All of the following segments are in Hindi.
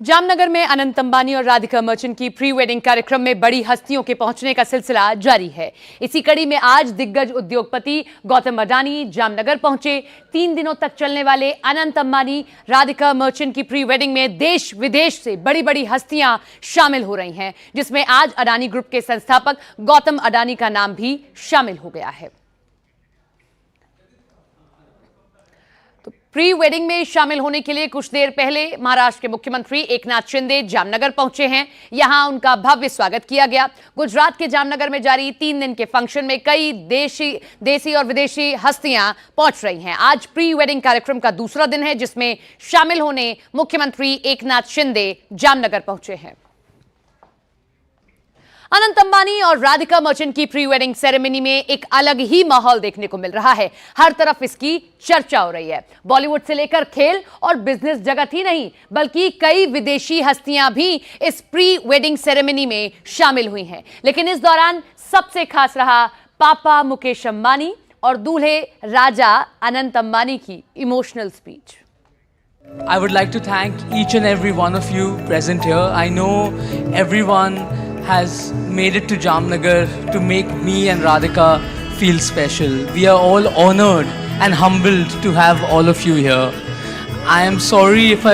जामनगर में अनंत अंबानी और राधिका मर्चेंट की प्री वेडिंग कार्यक्रम में बड़ी हस्तियों के पहुंचने का सिलसिला जारी है। इसी कड़ी में आज दिग्गज उद्योगपति गौतम अडानी जामनगर पहुंचे। 3 दिनों तक चलने वाले अनंत अंबानी राधिका मर्चेंट की प्री वेडिंग में देश विदेश से बड़ी बड़ी हस्तियां शामिल हो रही हैं, जिसमें आज अडानी ग्रुप के संस्थापक गौतम अडानी का नाम भी शामिल हो गया है। प्री वेडिंग में शामिल होने के लिए कुछ देर पहले महाराष्ट्र के मुख्यमंत्री एकनाथ शिंदे जामनगर पहुंचे हैं। यहां उनका भव्य स्वागत किया गया। गुजरात के जामनगर में जारी 3 दिन के फंक्शन में कई देसी और विदेशी हस्तियां पहुंच रही हैं। आज प्री वेडिंग कार्यक्रम का दूसरा दिन है, जिसमें शामिल होने मुख्यमंत्री एकनाथ शिंदे जामनगर पहुंचे हैं। अनंत अंबानी और राधिका मर्चेंट की प्री वेडिंग सेरेमनी में एक अलग ही माहौल देखने को मिल रहा है। हर तरफ इसकी चर्चा हो रही है। बॉलीवुड से लेकर खेल और बिजनेस जगत ही नहीं, बल्कि कई विदेशी हस्तियां भी इस प्री वेडिंग सेरेमनी में शामिल हुई हैं। लेकिन इस दौरान सबसे खास रहा पापा मुकेश अंबानी और दूल्हे राजा अनंत अंबानी की emotional speech. I would like to thank each and every one of you present here. I know everyone has made it to Jamnagar to make me and Radhika feel special. We are all honored and humbled to have all of you here. I am sorry if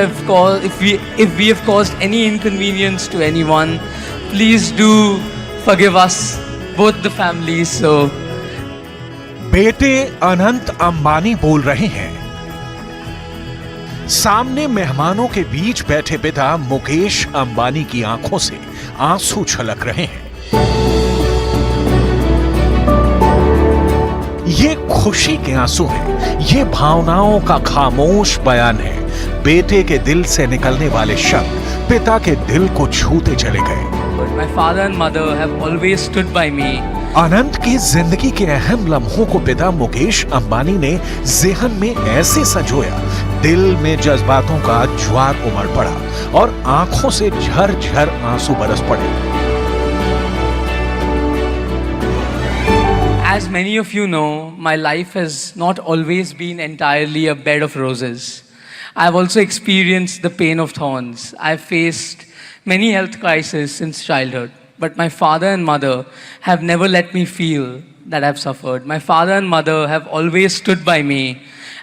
we have caused any inconvenience to anyone. Please do forgive us, both the families. So बेटे अनंत अंबानी बोल रहे हैं। सामने मेहमानों के बीच बैठे पिता मुकेश अंबानी की आंखों से आंसू छलक रहे हैं। ये खुशी के आंसू हैं, ये भावनाओं का खामोश बयान है। बेटे के दिल से निकलने वाले शब्द पिता के दिल को छूते चले गए। My father and mother have always stood by me. अनंत की जिंदगी के अहम लम्हों को पिता मुकेश अंबानी ने ज़हन में ऐसे संजोया, दिल में जज्बातों का ज्वार उमड़ पड़ा और आंखों से झरझर आंसू बरस पड़े। As many of you know, my life has not always been entirely a bed of roses. I've also experienced the pain of thorns. I've faced many health crises since childhood, but my father and mother have never let me feel that I've suffered. My father and mother have always stood by me,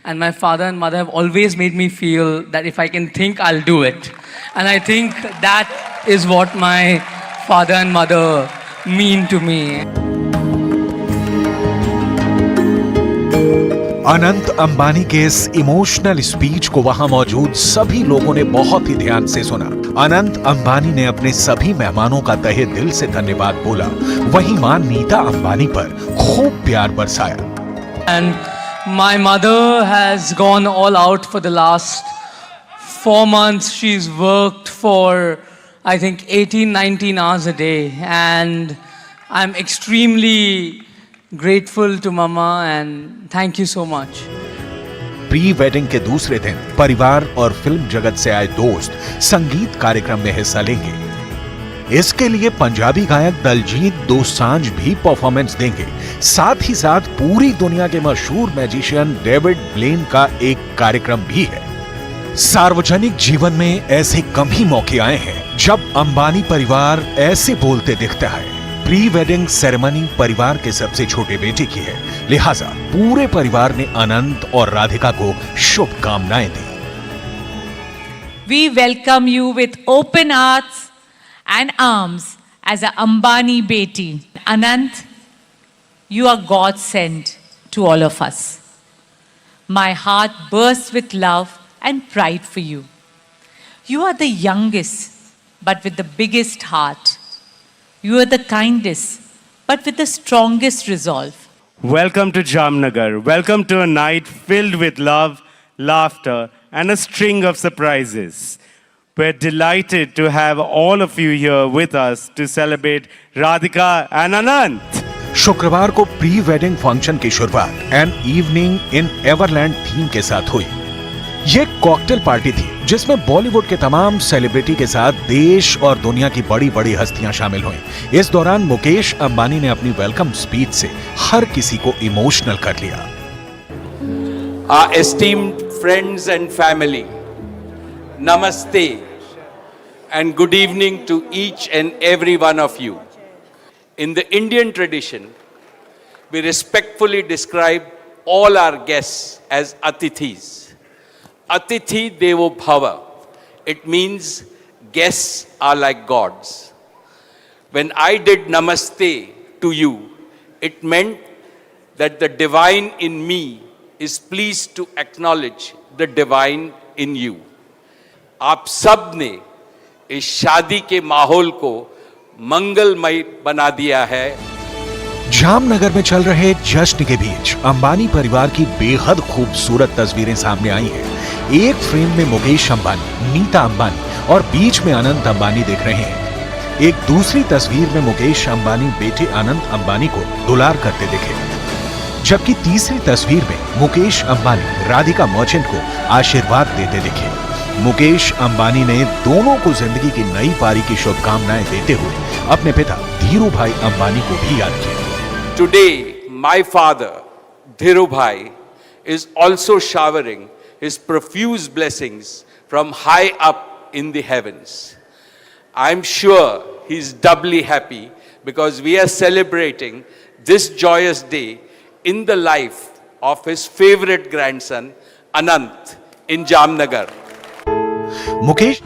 and my father and mother have always made me feel that if I can think, I'll do it. And I think that is what my father and mother mean to me. Anant Ambani के इस इमोशनल स्पीच को वहां मौजूद सभी लोगों ने बहुत ही ध्यान से सुना। अनंत अंबानी ने अपने सभी मेहमानों का तहे दिल से धन्यवाद बोला। वहीं मां नीता अंबानी पर खूब प्यार बरसाया। And my mother has gone all out for the last 4 months. She's worked for, I think, 18-19 hours a day, and I'm extremely grateful to Mama and thank you so much. Pre wedding के दूसरे दिन परिवार और फिल्म जगत से आए दोस्त संगीत कार्यक्रम में हिस्सा लेंगे। इसके लिए पंजाबी गायक दलजीत दोसांझ भी परफॉर्मेंस देंगे। साथ ही साथ पूरी दुनिया के मशहूर मैजिशियन डेविड ब्लेन का एक कार्यक्रम भी है। सार्वजनिक जीवन में ऐसे कम ही मौके आए हैं जब अंबानी परिवार ऐसे बोलते दिखता है। प्री वेडिंग सेरेमनी परिवार के सबसे छोटे बेटे की है, लिहाजा पूरे परिवार ने अनंत और राधिका को शुभकामनाएं दी। We welcome you with open hearts and arms as a Ambani beti. Anant, you are God sent to all of us. My heart bursts with love and pride for you. You are the youngest, but with the biggest heart. You are the kindest, but with the strongest resolve. Welcome to Jamnagar. Welcome to a night filled with love, laughter, and a string of surprises. We're delighted to have all of you here with us to celebrate Radhika and Anant. शुक्रवार को प्री वेडिंग फंक्शन की शुरुआत an evening in Everland theme के साथ हुई। ये कॉकटेल पार्टी थी जिसमें बॉलीवुड के तमाम सेलिब्रिटी के साथ देश और दुनिया की बड़ी बड़ी हस्तियां शामिल हुईं। इस दौरान मुकेश अंबानी ने अपनी वेलकम स्पीच से हर किसी को इमोशनल कर लिया। Our esteemed friends and family, Namaste. and good evening to each and every one of you. In the Indian tradition, we respectfully describe all our guests as Atithis. Atithi Devo Bhava. It means guests are like gods. When I did Namaste to you, it meant that the divine in me is pleased to acknowledge the divine in you. आप सब ने इस शादी के माहौल को मंगलमय बना दिया है. जामनगर में चल रहे जश्न के बीच अंबानी परिवार की बेहद खूबसूरत तस्वीरें सामने आई हैं। एक फ्रेम में मुकेश अंबानी, नीता अंबानी और बीच में अनंत अंबानी दिख रहे हैं। एक दूसरी तस्वीर में मुकेश अंबानी बेटे अनंत अंबानी को दुलार करते दिखे, जबकि तीसरी तस्वीर में मुकेश अंबानी राधिका मर्चेंट को आशीर्वाद देते दिखे। मुकेश अंबानी ने दोनों को जिंदगी की नई पारी की शुभकामनाएं देते हुए अपने पिता धीरू भाई अंबानी को भी याद किया। Today, my father, Dhirubhai, is also showering his profuse blessings from high up in the heavens. I'm sure he's doubly happy because we are celebrating this joyous day in the life of his favorite grandson, Anant, in Jamnagar. Mukesh